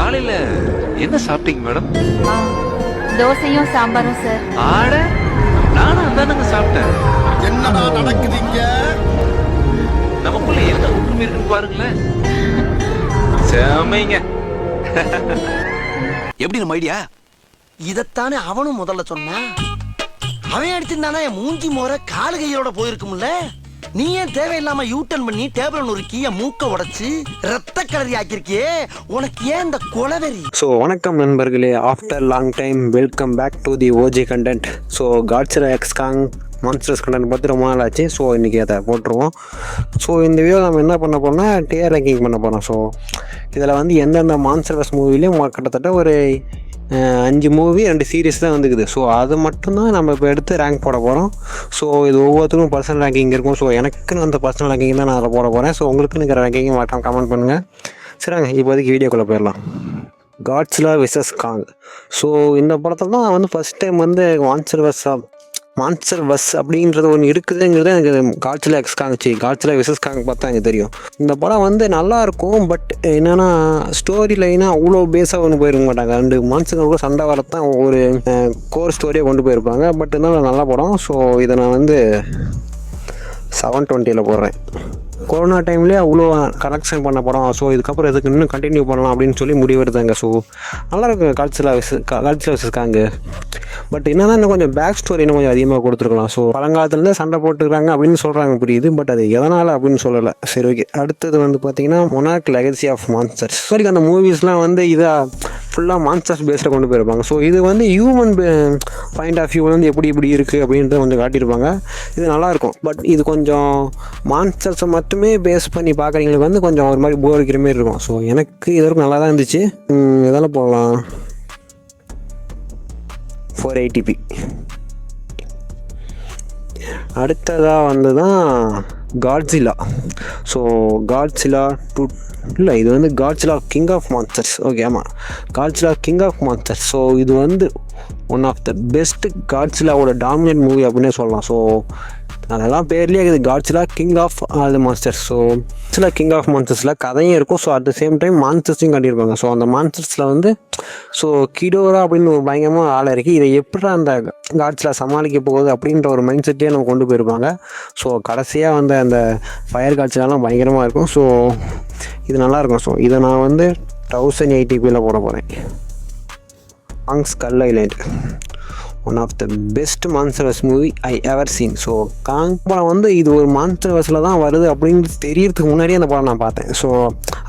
காலையில என்ன சாப்பிட்டீங்க மேடம்? ஆ, தோசையும் சாம்பாரும் சார். ஆட நானும் அதானுங்க சாப்பிட்டேன். என்னடா நடக்குதுங்க? நமக்குள்ள என்ன ஒற்றுமை இருக்குன்னு பாருங்களேன். செமைங்க. எப்படி நம்ம ஐடியா? இதத்தானே அவனும் முதல்ல சொன்னான். அவன் அடிச்சிருந்தானா என் மூஞ்சி மோர காலு கையோட போயிருக்கும்ல. நீ ஏன் தேவையில்லாம யூட்டன் பண்ணி டேபிள் ஒரு கீய மூக்க உடைச்சு ரத்த கலரி ஆக்கிருக்கியே, உனக்கு ஏன் இந்த கொலவெறி? ஸோ வணக்கம் நண்பர்களே, after long time welcome back to the OG content. So Godzilla x Kong monsters content பார்த்து ரொம்ப நாள் ஆச்சு. ஸோ இன்றைக்கி அதை போட்டுருவோம். ஸோ இந்த வீடியோ நம்ம என்ன பண்ண போகிறோம்னா டிஆர் ரேங்கிங் பண்ண போகிறோம். ஸோ இதில் வந்து எந்தெந்த மான்ஸ்டர்ஸ் மூவிலையும் கிட்டத்தட்ட ஒரு 5 மூவி 2 சீரீஸ் தான் வந்துக்குது. ஸோ அது மட்டும்தான் நம்ம இப்போ எடுத்து ரேங்க் போட போகிறோம். ஸோ இது ஒவ்வொருத்தருக்கும் பர்சனல் ரேங்கிங் இருக்கும். ஸோ எனக்குன்னு அந்த பர்சனல் ரேங்கிங் தான் நான் அதை போட போகிறேன். ஸோ உங்களுக்குன்னு இருக்கிற ரேங்கிங் மறக்காம கமெண்ட் பண்ணுங்கள். சரிங்க, இப்போதைக்கு வீடியோக்குள்ளே போயிடலாம். காட்ஸிலா வெர்சஸ் காங். ஸோ இந்த படத்தில் தான் வந்து ஃபஸ்ட் டைம் வந்து மான்ஸ்டர் வஸ் அப்படின்றது ஒன்று இருக்குதுங்கிறது எனக்கு காட்ஸிலா எக்ஸ் காங் காட்ஸிலா வெர்சஸ் காங் பார்த்தா எனக்கு தெரியும். இந்த படம் வந்து நல்லாயிருக்கும். பட் என்னென்னா ஸ்டோரி லைனாக அவ்வளோ பேஸாக ஒன்று போயிருக்க மாட்டாங்க. 2 மான்ஸ்டர்களுக்கு சண்டை வரத்தான் ஒரு கோர் ஸ்டோரியாக கொண்டு போயிருப்பாங்க. பட் இருந்தாலும் நல்ல படம். ஸோ இதை நான் வந்து 720 போடுறேன். கொரோனா டைம்லேயே அவ்வளோ கலெக்ஷன் பண்ண படம். ஸோ இதுக்கப்புறம் இதுக்கு இன்னும் கண்டினியூ பண்ணலாம் அப்படின்னு சொல்லி முடிவெடுத்தாங்க. ஸோ நல்லாயிருக்கும் காட்ஸிலா வெர்சஸ் காங். பட் என்னதான் இன்னும் கொஞ்சம் பேக் ஸ்டோரி இன்னும் கொஞ்சம் அதிகமாக கொடுத்துருக்கலாம். ஸோ பழங்காலத்துலேருந்து சண்டை போட்டுக்கிறாங்க அப்படின்னு சொல்கிறாங்க, புரியுது. பட் அது எதனால் அப்படின்னு சொல்லலை. சரி, ஓகே. அடுத்தது வந்து பார்த்திங்கன்னா மொனார்க் லெகசி ஆஃப் மான்ஸ்டர்ஸ். சரி, அந்த மூவிஸ்லாம் வந்து இதாக ஃபுல்லாக மான்ஸ்டர்ஸ் பேஸில் கொண்டு போயிருப்பாங்க. ஸோ இது வந்து ஹியூமன் பாயிண்ட் ஆஃப் வியூ வந்து எப்படி இருக்குது அப்படின்றத கொஞ்சம் காட்டியிருப்பாங்க. இது நல்லாயிருக்கும். பட் இது கொஞ்சம் மான்ஸ்டர்ஸை மட்டுமே பேஸ் பண்ணி பார்க்குறவங்களுக்கு வந்து கொஞ்சம் ஒரு மாதிரி போர் அடிக்கிற மாதிரி இருக்கும். ஸோ எனக்கு இது வரைக்கும் நல்லா தான் இருந்துச்சு. இதெல்லாம் போகலாம் 480p. அடுத்ததாக வந்து தான் காட்ஸிலா. ஸோ காட்ஸிலா இல்லை, இது வந்து Godzilla king of monsters. Okay, ஆமாம், Godzilla king of monsters. So இது வந்து ஒன் ஆஃப் த பெஸ்ட் காட்ஸிலாவோட டாமினேட் மூவி அப்படின்னே சொல்லலாம். ஸோ அதெல்லாம் பேர்லேயே இருக்குது Godzilla king of all the monsters. So Godzilla king of மான்ஸ்டர்ஸில் கதையும் இருக்கும். So at the same time மான்ஸ்டர்ஸையும் காட்டியிருப்பாங்க. ஸோ அந்த மான்ஸ்டர்ஸில் வந்து ஸோ கிடோரா அப்படின்னு ஒரு பயங்கரமாக ஆளை இருக்குது. இதை எப்படி அந்த காட்ஸிலா சமாளிக்க போகுது அப்படின்ற ஒரு மைண்ட் செட்டே நம்ம கொண்டு போயிருப்பாங்க. ஸோ கடைசியாக வந்து அந்த ஃபயர் காட்ஸிலாம் பயங்கரமாக இருக்கும். ஸோ இது நல்லாயிருக்கும். ஸோ இதை நான் வந்து 1080p போட போகிறேன். Kong Skull Island, one of the best monsters movie I ever seen. So Kong படம் வந்து இது ஒரு மான்ஸ்டர்ஸில் தான் வருது அப்படின்னு தெரியறதுக்கு முன்னாடியே அந்த படம் நான் பார்த்தேன். ஸோ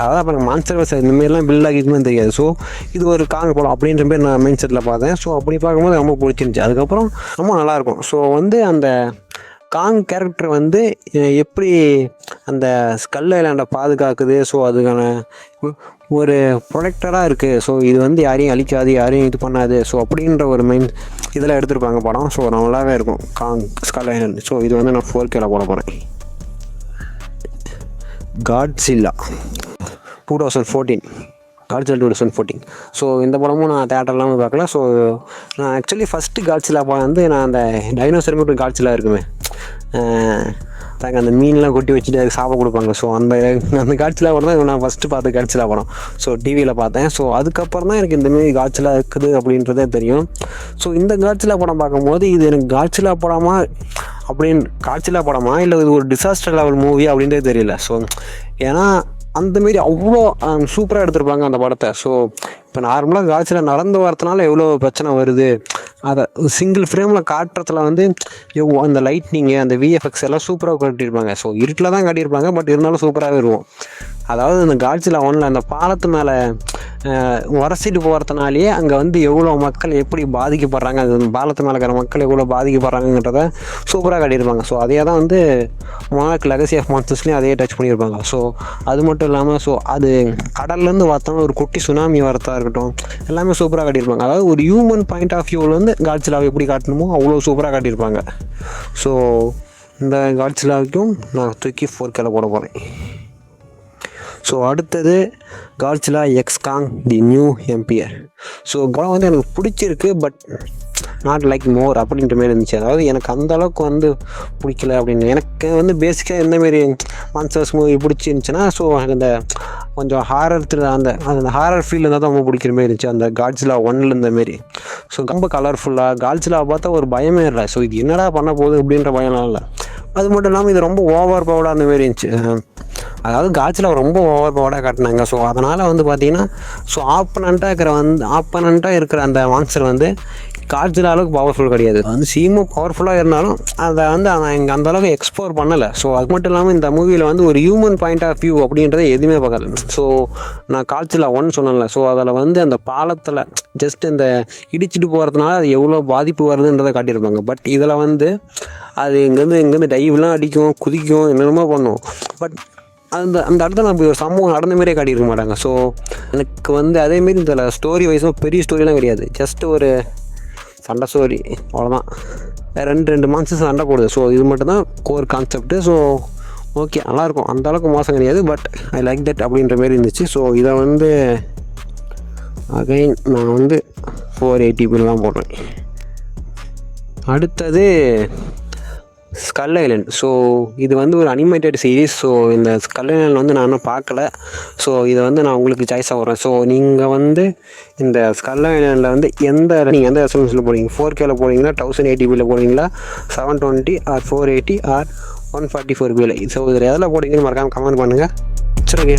அதாவது அப்போ எனக்கு மான்ஸ்டர்ஸ் இந்தமாரிலாம் பில்ட் ஆகிருக்குன்னு தெரியாது. ஸோ இது ஒரு காங் படம் அப்படின்ற பேர் நான் மைண்ட் செட்டில் பார்த்தேன். ஸோ அப்படி பார்க்கும்போது ரொம்ப பிடிச்சிருந்துச்சி. அதுக்கப்புறம் ரொம்ப நல்லாயிருக்கும். ஸோ வந்து அந்த காங் கேரக்டர் வந்து எப்படி அந்த ஸ்கல் ஐலாண்டை பாதுகாக்குது. ஸோ அதுக்கான ஒரு ப்ரொடெக்டராக இருக்குது. ஸோ இது வந்து யாரையும் அழிக்காது, யாரையும் இது பண்ணாது. ஸோ அப்படின்ற ஒரு மைண்ட் இதில் எடுத்துருப்பாங்க படம். ஸோ நல்லாவே இருக்கும் காங் ஸ்கல் ஐலாண்ட். ஸோ இது வந்து நான் 4K போட போகிறேன். காட்ஸிலா 2014. காட்ஸிலா 2014. ஸோ இந்த படமும் நான் தேட்டர்லாம் பார்க்கல. ஸோ நான் ஆக்சுவலி ஃபஸ்ட்டு காட்ஸிலா படம் வந்து நான் அந்த டைனோசர் மட்டும் காட்ஸிலா இருக்குமே, தாங்க அந்த மீன்லாம் கொட்டி வச்சுட்டு அதுக்கு சாப்பிட கொடுப்பாங்க. ஸோ அந்த காட்ஸிலா படம் தான் நான் ஃபஸ்ட்டு பார்த்த காட்ஸிலா படம். ஸோ டிவியில் பார்த்தேன். ஸோ அதுக்கப்புறம் தான் எனக்கு இந்தமாரி காட்ஸிலா இருக்குது அப்படின்றதே தெரியும். ஸோ இந்த காட்ஸிலா படம் பார்க்கும்போது இது எனக்கு காட்ஸிலா படமா இல்லை இது ஒரு டிசாஸ்டர் லெவல் மூவி அப்படின்றதே தெரியல. ஸோ ஏன்னா அந்தமாரி அவ்வளோ சூப்பராக எடுத்திருப்பாங்க அந்த படத்தை. ஸோ இப்போ நார்மலாக காட்ஸிலா நடந்து வரதுனால எவ்வளோ பிரச்சனை வருது, அதை சிங்கிள் ஃப்ரேமில் காட்டுறதுல வந்து அந்த லைட்னிங்கு அந்த விஎஃப்எக்ஸ் எல்லாம் சூப்பராக காட்டியிருப்பாங்க. ஸோ இருட்டில் தான் காட்டியிருப்பாங்க. பட் இருந்தாலும் சூப்பராகவே இருக்கும். அதாவது இந்த காட்ஸிலா 1 அந்த பாலத்து மேலே உரசிட்டு போகிறதுனாலேயே அங்கே வந்து எவ்வளோ மக்கள் எப்படி பாதிக்கப்படுறாங்க, அது பாலத்து மேலே இருக்கிற மக்கள் எவ்வளோ பாதிக்கப்படுறாங்கன்றத சூப்பராக காட்டியிருப்பாங்க. ஸோ அதே தான் வந்து மொனார்க் லெகசி ஆஃப் மான்ஸ்டர்ஸ்லேயும் அதே டச் பண்ணியிருப்பாங்க. ஸோ அது மட்டும் இல்லாமல் ஸோ அது கடல்லேருந்து பார்த்தோம்னா ஒரு குட்டி சுனாமி வரத்தா இருக்கட்டும், எல்லாமே சூப்பராக காட்டியிருப்பாங்க. அதாவது ஒரு ஹியூமன் பாயிண்ட் ஆஃப் வியூவில் வந்து காட்ஸிலாவை எப்படி காட்டணுமோ அவ்வளோ சூப்பராக காட்டியிருப்பாங்க. ஸோ இந்த காட்ஸிலாவுக்கும் நான் தூக்கி 4K போட போகிறேன். ஸோ அடுத்தது காட்ஸிலா எக்ஸ் காங் தி நியூ எம்பியர். ஸோ படம் வந்து எனக்கு பிடிச்சிருக்கு. பட் நாட் லைக் மோர் அப்படின்ற மாரி இருந்துச்சு. அதாவது எனக்கு அந்த அளவுக்கு வந்து பிடிக்கல அப்படின்னு. எனக்கு வந்து பேசிக்காக எந்தமாரி மான்ஸ்டர்ஸ் மூவி பிடிச்சிருந்துச்சுன்னா ஸோ எனக்கு அந்த கொஞ்சம் ஹாரர் அந்த ஹாரர் ஃபீல் இருந்தால் தான் ரொம்ப பிடிக்கிற மாதிரி இருந்துச்சு. அந்த காட்ஸிலா 1 இருந்தமாரி. ஸோ ரொம்ப கலர்ஃபுல்லாக காட்ஸிலா பார்த்தா ஒரு பயமே இல்லை. ஸோ இது என்னடா பண்ண போகுது அப்படின்ற பயம்லாம் இல்லை. அது மட்டும் இல்லாமல் இது ரொம்ப ஓவர் பவர்டாக அந்த மாரி இருந்துச்சு. அதாவது காட்ஸிலா ரொம்ப ஓவர் பவர்டாக காட்டினாங்க. ஸோ அதனால் வந்து பார்த்திங்கன்னா ஸோ ஆப்பனண்ட்டாக இருக்கிற அந்த மான்ஸ்டர் வந்து காட்ஸிலா அளவுக்கு பவர்ஃபுல் கிடையாது. வந்து சீமும் பவர்ஃபுல்லாக இருந்தாலும் அதை வந்து அவன் இங்கே அந்தளவுக்கு எக்ஸ்ப்ளோர் பண்ணலை. ஸோ அது மட்டும் இல்லாமல் இந்த மூவியில் வந்து ஒரு ஹியூமன் பாயிண்ட் ஆஃப் வியூ அப்படின்றத எதுவுமே பார்க்கல. ஸோ நான் காட்ஸிலா 1 சொன்னேன்ல, ஸோ அதில் வந்து அந்த பாலத்தில் ஜஸ்ட் இந்த இடிச்சிட்டு போகிறதுனால அது எவ்வளோ பாதிப்பு வருதுன்றதை காட்டியிருப்பாங்க. பட் இதில் வந்து அது இங்கேருந்து டைவ்லாம் அடிக்கும், குதிக்கும், என்னென்னமோ பண்ணும். பட் அந்த இடத்துல நம்ம ஒரு சம்பவம் நடந்த மாதிரியே காட்டியிருக்க மாட்டாங்க. ஸோ எனக்கு வந்து அதேமாரி இதில் ஸ்டோரி வைஸும் பெரிய ஸ்டோரிலாம் கிடையாது. ஜஸ்ட் ஒரு சண்டை ஸ்டோரி அவ்வளோதான். 2 மான்ஸ்டர்ஸ் சண்டை போடுது. ஸோ இது மட்டும்தான் கோர் கான்செப்ட்டு. ஸோ ஓகே, நல்லாயிருக்கும். அந்தளவுக்கு மோசம் கிடையாது. பட் ஐ லைக் தட் அப்படின்ற மாரி இருந்துச்சு. ஸோ இதை வந்து அகைன் நான் வந்து 480 தான் போடுறேன். அடுத்தது ஸ்கல் ஐலண்ட். ஸோ இது வந்து ஒரு அனிமேட்டட் சீரீஸ். ஸோ இந்த ஸ்கல் ஐலண்ட் வந்து நான் இன்னும் பார்க்கல. ஸோ இதை வந்து நான் உங்களுக்கு சாய்ஸாக வரேன். ஸோ நீங்கள் வந்து இந்த ஸ்கல் ஐலண்டில் வந்து நீங்கள் எந்த ரெசல்யூஷனில் போடுவீங்க? 4Kல போடுவீங்களா, 1080pல போடுவீங்களா, 720 ஆர் 480 ஆர் 144pல? ஸோ இதில் எதில் போடுவீங்கன்னு மறக்காமல் கமெண்ட் பண்ணுங்கள். சரி, ஓகே.